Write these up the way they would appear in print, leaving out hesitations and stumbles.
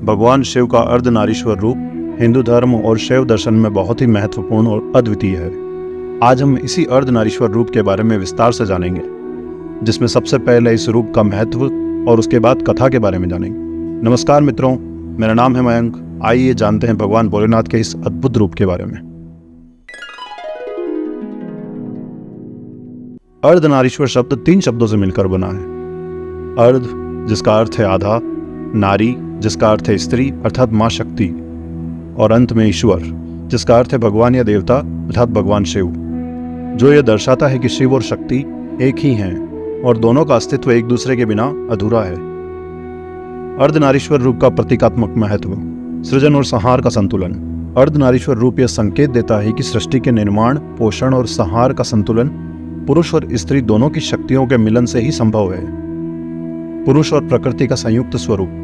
भगवान शिव का अर्धनारीश्वर रूप हिंदू धर्म और शैव दर्शन में बहुत ही महत्वपूर्ण और अद्वितीय है। आज हम इसी अर्धनारीश्वर रूप के बारे में विस्तार से जानेंगे, जिसमें सबसे पहले इस रूप का महत्व और उसके बाद कथा के बारे में जानेंगे। नमस्कार मित्रों, मेरा नाम है मयंक। आइए जानते हैं भगवान भोलेनाथ के इस अद्भुत रूप के बारे में। अर्धनारीश्वर शब्द 3 शब्दों से मिलकर बना है। अर्ध जिसका अर्थ है आधा, नारी जिसका अर्थ है स्त्री अर्थात मां शक्ति, और अंत में ईश्वर जिसका अर्थ है भगवान या देवता अर्थात भगवान शिव, जो यह दर्शाता है कि शिव और शक्ति एक ही हैं और दोनों का अस्तित्व एक दूसरे के बिना अधूरा है। अर्धनारीश्वर रूप का प्रतीकात्मक महत्व, सृजन और संहार का संतुलन। अर्धनारीश्वर रूप यह संकेत देता है कि सृष्टि के निर्माण, पोषण और संहार का संतुलन पुरुष और स्त्री दोनों की शक्तियों के मिलन से ही संभव है। पुरुष और प्रकृति का संयुक्त स्वरूप,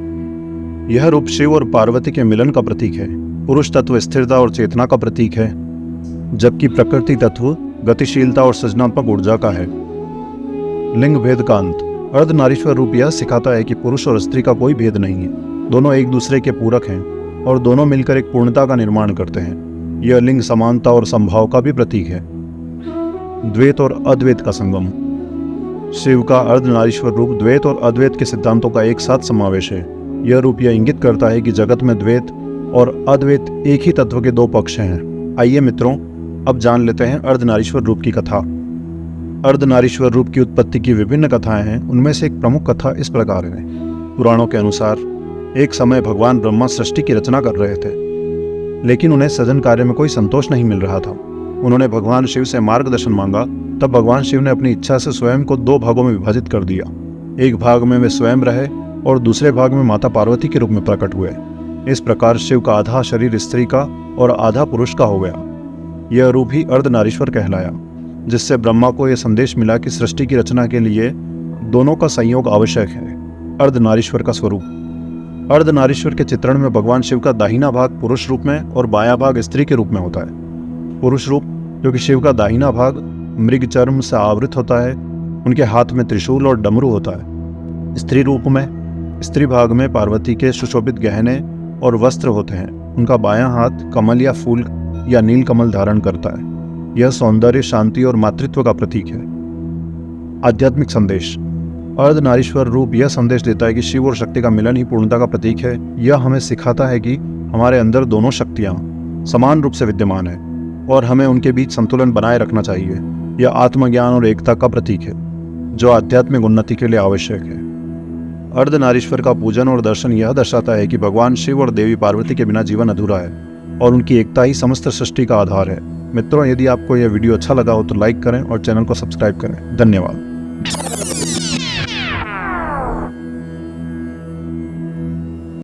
यह रूप शिव और पार्वती के मिलन का प्रतीक है। पुरुष तत्व स्थिरता और चेतना का प्रतीक है, जबकि प्रकृति तत्व गतिशीलता और सृजनात्मक ऊर्जा का है। लिंग भेद का अंत, अर्धनारीश्वर रूप यह सिखाता है कि पुरुष और स्त्री का कोई भेद नहीं है, दोनों एक दूसरे के पूरक हैं और दोनों मिलकर एक पूर्णता का निर्माण करते हैं। यह लिंग समानता और संभाव का भी प्रतीक है। द्वैत और अद्वैत का संगम, शिव का अर्धनारीश्वर रूप द्वैत और अद्वैत के सिद्धांतों का एक साथ समावेश है। यह रूप यह इंगित करता है कि जगत में द्वैत और अद्वैत एक ही तत्व के 2 पक्ष हैं। आइए मित्रों, अब जान लेते हैं अर्धनारीश्वर रूप की कथा। अर्धनारीश्वर रूप की उत्पत्ति की विभिन्न कथाएं हैं। उनमें से एक प्रमुख कथा इस प्रकार है। पुराणों के अनुसार एक समय भगवान ब्रह्मा सृष्टि की रचना कर रहे थे, लेकिन उन्हें सृजन कार्य में कोई संतोष नहीं मिल रहा था। उन्होंने भगवान शिव से मार्गदर्शन मांगा। तब भगवान शिव ने अपनी इच्छा से स्वयं को 2 भागों में विभाजित कर दिया। एक भाग में वे स्वयं रहे और दूसरे भाग में माता पार्वती के रूप में प्रकट हुए। इस प्रकार शिव का आधा शरीर स्त्री का और आधा पुरुष का हो गया। यह रूप ही अर्धनारीश्वर कहलाया, जिससे ब्रह्मा को यह संदेश मिला कि सृष्टि की रचना के लिए दोनों का संयोग आवश्यक है। अर्धनारीश्वर का स्वरूप, अर्धनारीश्वर के चित्रण में भगवान शिव का दाहिना भाग पुरुष रूप में और बायां भाग स्त्री के रूप में होता है। पुरुष रूप, जो कि शिव का दाहिना भाग मृग चर्म से आवृत होता है, उनके हाथ में त्रिशूल और डमरू होता है। स्त्री रूप में, स्त्री भाग में पार्वती के सुशोभित गहने और वस्त्र होते हैं। उनका बायां हाथ कमल या फूल या नील कमल धारण करता है। यह सौंदर्य, शांति और मातृत्व का प्रतीक है। आध्यात्मिक संदेश, अर्धनारीश्वर रूप यह संदेश देता है कि शिव और शक्ति का मिलन ही पूर्णता का प्रतीक है। यह हमें सिखाता है कि हमारे अंदर दोनों शक्तियां समान रूप से विद्यमान है और हमें उनके बीच संतुलन बनाए रखना चाहिए। यह आत्मज्ञान और एकता का प्रतीक है, जो आध्यात्मिक उन्नति के लिए आवश्यक है। अर्धनारीश्वर का पूजन और दर्शन यह दर्शाता है कि भगवान शिव और देवी पार्वती के बिना जीवन अधूरा है और उनकी एकता ही समस्त सृष्टि का आधार है। मित्रों, यदि आपको यह वीडियो अच्छा लगा हो तो लाइक करें और चैनल को सब्सक्राइब करें। धन्यवाद।